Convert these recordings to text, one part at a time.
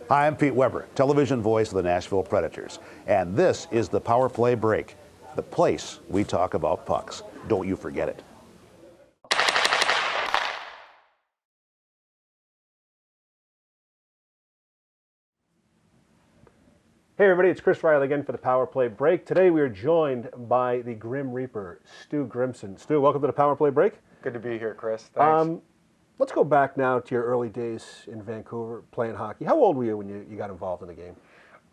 Hi, I'm Pete Weber, television voice of the Nashville Predators, and this is the Power Play Break, the place we talk about pucks. Don't you forget it. Hey everybody, it's Chris Riley again for the Power Play Break. Today we are joined by the Grim Reaper, Stu Grimson. Stu, welcome to the Power Play Break. Good to be here, Chris. Thanks. Let's go back now to your early days in Vancouver playing hockey. How old were you when you got involved in the game?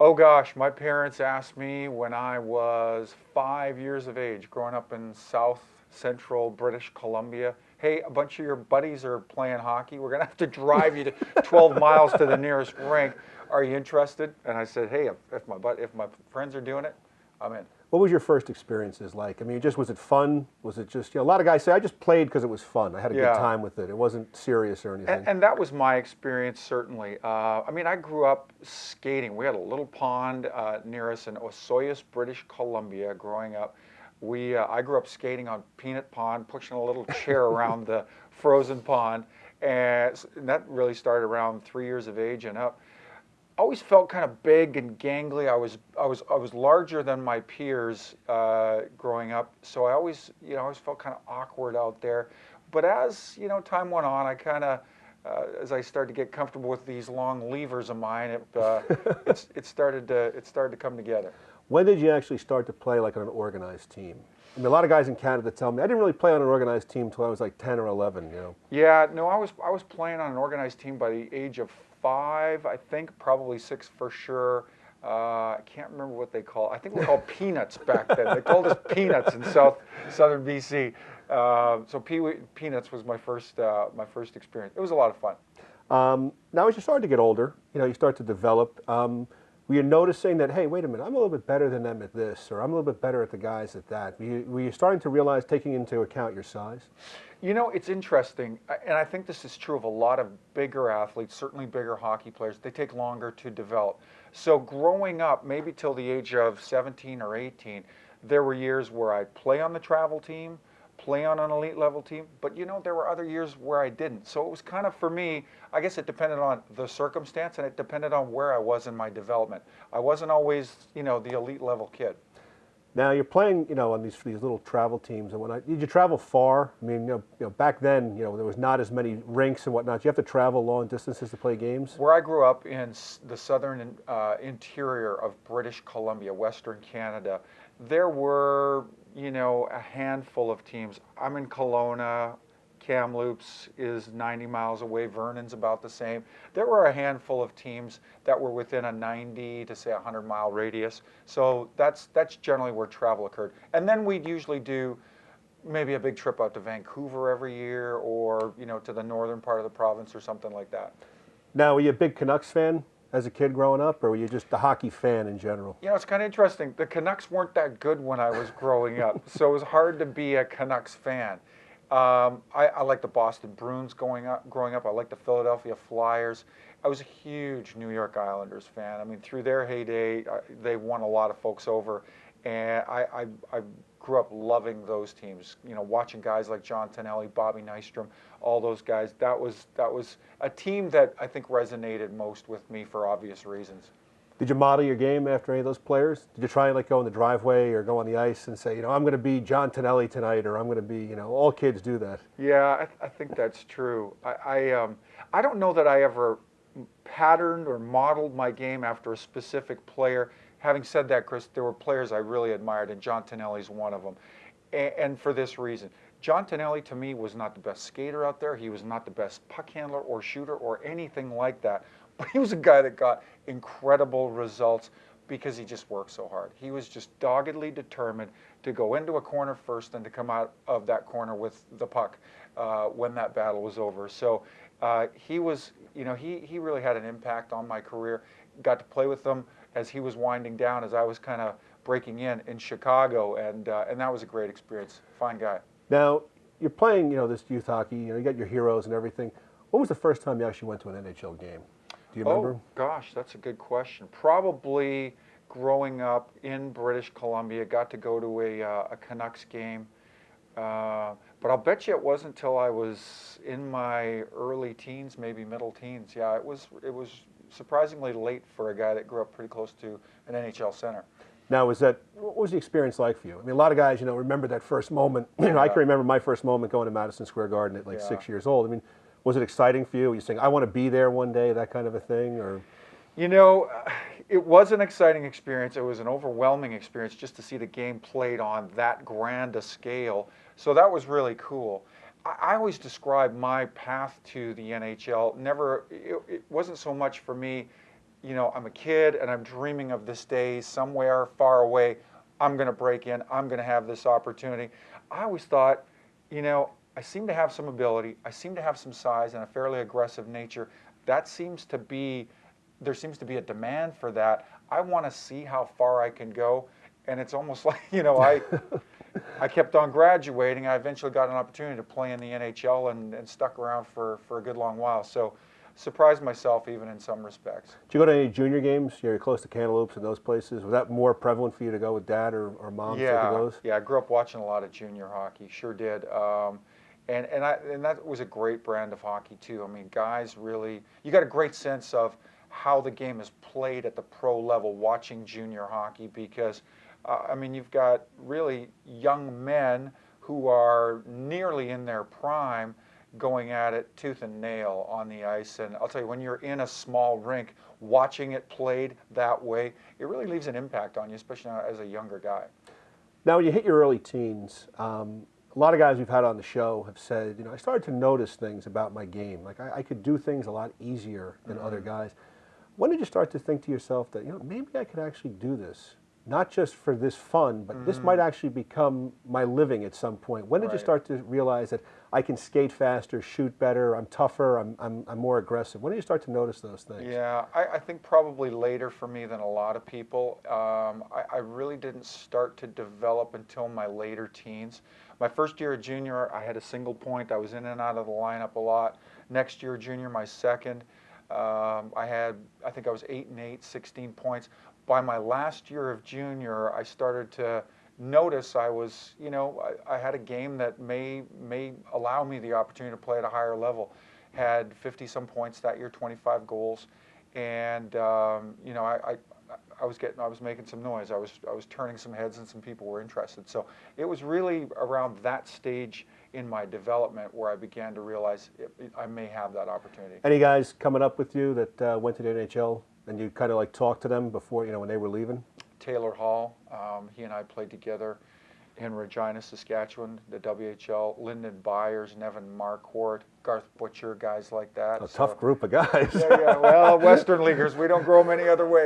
Oh gosh, my parents asked me when I was 5 years of age, growing up in South Central British Columbia. Hey, a bunch of your buddies are playing hockey. We're gonna have to drive you to 12 miles to the nearest rink. Are you interested? And I said, hey, if my friends are doing it, I'm in. What was your first experiences like? I mean, was it fun? Was it just, a lot of guys say, I just played because it was fun. I had a good time with it. It wasn't serious or anything. And that was my experience, certainly. I mean, I grew up skating. We had a little pond near us in Osoyoos, British Columbia, growing up. I grew up skating on Peanut Pond, pushing a little chair around the frozen pond. And that really started around 3 years of age and up. Always felt kind of big and gangly. I was larger than my peers growing up, so I always felt kind of awkward out there. But as time went on, I kind of as I started to get comfortable with these long levers of mine, it started to come together. When did you actually start to play like on an organized team? I mean, a lot of guys in Canada tell me I didn't really play on an organized team until I was like 10 or 11. Yeah, no, I was playing on an organized team by the age of 5, I think, probably 6 for sure. I can't remember what they call it. I think we were called Peanuts back then. They called us Peanuts in southern BC. So Peanuts was my first experience. It was a lot of fun. Now, as you start to get older, you start to develop. Were you noticing that, hey, wait a minute, I'm a little bit better than them at this, or I'm a little bit better at the guys at that? Were you starting to realize, taking into account your size? It's interesting, and I think this is true of a lot of bigger athletes, certainly bigger hockey players. They take longer to develop. So growing up, maybe till the age of 17 or 18, there were years where I'd play on the travel team, play on an elite level team, but there were other years where I didn't. So it was kind of, for me, I guess it depended on the circumstance and it depended on where I was in my development. I wasn't always, the elite level kid. Now you're playing, on these little travel teams and whatnot. Did you travel far? I mean, back then, there was not as many rinks and whatnot. You have to travel long distances to play games. Where I grew up in the southern interior of British Columbia, Western Canada, there were, a handful of teams. I'm in Kelowna. Kamloops is 90 miles away. Vernon's about the same. There were a handful of teams that were within a 90 to say 100-mile radius. So that's generally where travel occurred. And then we'd usually do maybe a big trip out to Vancouver every year, or to the northern part of the province or something like that. Now, were you a big Canucks fan as a kid growing up, or were you just a hockey fan in general? It's kind of interesting. The Canucks weren't that good when I was growing up, so it was hard to be a Canucks fan. I like the Boston Bruins growing up. I like the Philadelphia Flyers. I was a huge New York Islanders fan. I mean, through their heyday, they won a lot of folks over, and I grew up loving those teams. Watching guys like John Tonelli, Bobby Nystrom, all those guys. That was a team that I think resonated most with me for obvious reasons. Did you model your game after any of those players? Did you try and go in the driveway or go on the ice and say, I'm going to be John Tonelli tonight, or I'm going to be, all kids do that. Yeah, I think that's true. I don't know that I ever patterned or modeled my game after a specific player. Having said that, Chris, there were players I really admired, and John Tonelli's one of them. And for this reason. John Tonelli, to me, was not the best skater out there. He was not the best puck handler or shooter or anything like that. But he was a guy that got incredible results because he just worked so hard. He was just doggedly determined to go into a corner first and to come out of that corner with the puck when that battle was over. So he was, he really had an impact on my career. Got to play with him as he was winding down, as I was kind of breaking in Chicago, and that was a great experience. Fine guy. Now, you're playing, this youth hockey, you got your heroes and everything. When was the first time you actually went to an NHL game? Do you remember? Oh, gosh, that's a good question. Probably growing up in British Columbia, got to go to a Canucks game. But I'll bet you it wasn't until I was in my early teens, maybe middle teens. Yeah, it was surprisingly late for a guy that grew up pretty close to an NHL center. Now, what was the experience like for you? I mean, a lot of guys, remember that first moment. I can remember my first moment going to Madison Square Garden at like 6 years old. I mean, was it exciting for you? Were you saying, I want to be there one day, that kind of a thing? Or? It was an exciting experience. It was an overwhelming experience just to see the game played on that grand a scale. So that was really cool. I always describe my path to the NHL. It wasn't so much for me, I'm a kid and I'm dreaming of this day somewhere far away. I'm going to break in. I'm going to have this opportunity. I always thought, I seem to have some ability. I seem to have some size and a fairly aggressive nature. There seems to be a demand for that. I want to see how far I can go. And it's almost like, I kept on graduating. I eventually got an opportunity to play in the NHL and stuck around for a good long while. So surprised myself even in some respects. Did you go to any junior games? You're close to Cantaloupes and those places. Was that more prevalent for you to go with dad or mom? Yeah, I grew up watching a lot of junior hockey. Sure did. And that was a great brand of hockey too. I mean, guys really, you got a great sense of how the game is played at the pro level watching junior hockey because, you've got really young men who are nearly in their prime going at it tooth and nail on the ice. And I'll tell you, when you're in a small rink, watching it played that way, it really leaves an impact on you, especially as a younger guy. Now, when you hit your early teens, a lot of guys we've had on the show have said, I started to notice things about my game. Like I could do things a lot easier than other guys. When did you start to think to yourself that, maybe I could actually do this? Not just for this fun, but this might actually become my living at some point. When did you start to realize that I can skate faster, shoot better, I'm tougher, I'm more aggressive? When did you start to notice those things? Yeah, I think probably later for me than a lot of people. I really didn't start to develop until my later teens. My first year of junior, I had a single point. I was in and out of the lineup a lot. Next year, junior, my second, I think I was 8 and 8, 16 points. By my last year of junior, I started to notice I was, I had a game that may allow me the opportunity to play at a higher level. Had 50-some points that year, 25 goals, and I was making some noise. I was turning some heads, and some people were interested. So it was really around that stage in my development where I began to realize I may have that opportunity. Any guys coming up with you that went to the NHL? And you kind of like talked to them before, when they were leaving? Taylor Hall, he and I played together in Regina, Saskatchewan, the WHL. Lyndon Byers, Nevin Marquardt, Garth Butcher, guys like that. A tough group of guys. Yeah, well, Western Leaguers, we don't grow them any other way.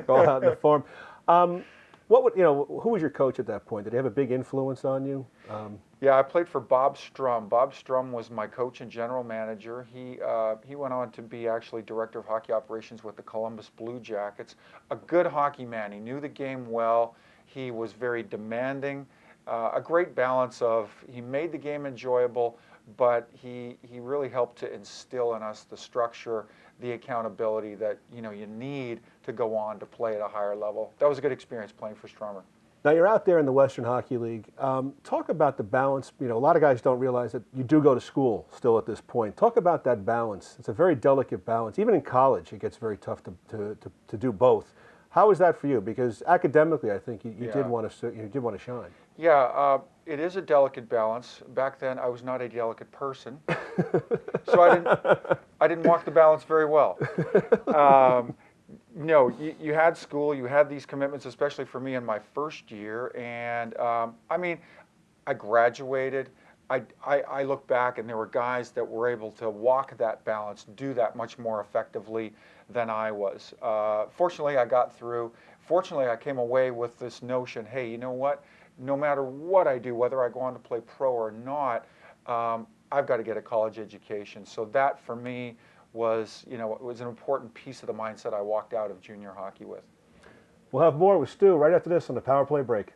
Go out in the farm. Who was your coach at that point? Did he have a big influence on you? Yeah, I played for Bob Strum. Bob Strum was my coach and general manager. He went on to be actually director of hockey operations with the Columbus Blue Jackets. A good hockey man. He knew the game well. He was very demanding. A great balance of, he made the game enjoyable, but he really helped to instill in us the structure, the accountability that you need to go on to play at a higher level. That was a good experience playing for Strummer. Now you're out there in the Western Hockey League. Talk about the balance. A lot of guys don't realize that you do go to school still at this point. Talk about that balance. It's a very delicate balance. Even in college, it gets very tough to do both. How is that for you? Because academically, I think you did want to shine. Yeah, it is a delicate balance. Back then, I was not a delicate person, so I didn't walk the balance very well. You had school, you had these commitments, especially for me in my first year, and I graduated. I look back and there were guys that were able to walk that balance, do that much more effectively than I was. Fortunately, I got through. Fortunately, I came away with this notion, hey, you know what? No matter what I do, whether I go on to play pro or not, I've got to get a college education. So that for me was, it was an important piece of the mindset I walked out of junior hockey with. We'll have more with Stu right after this on the Power Play break.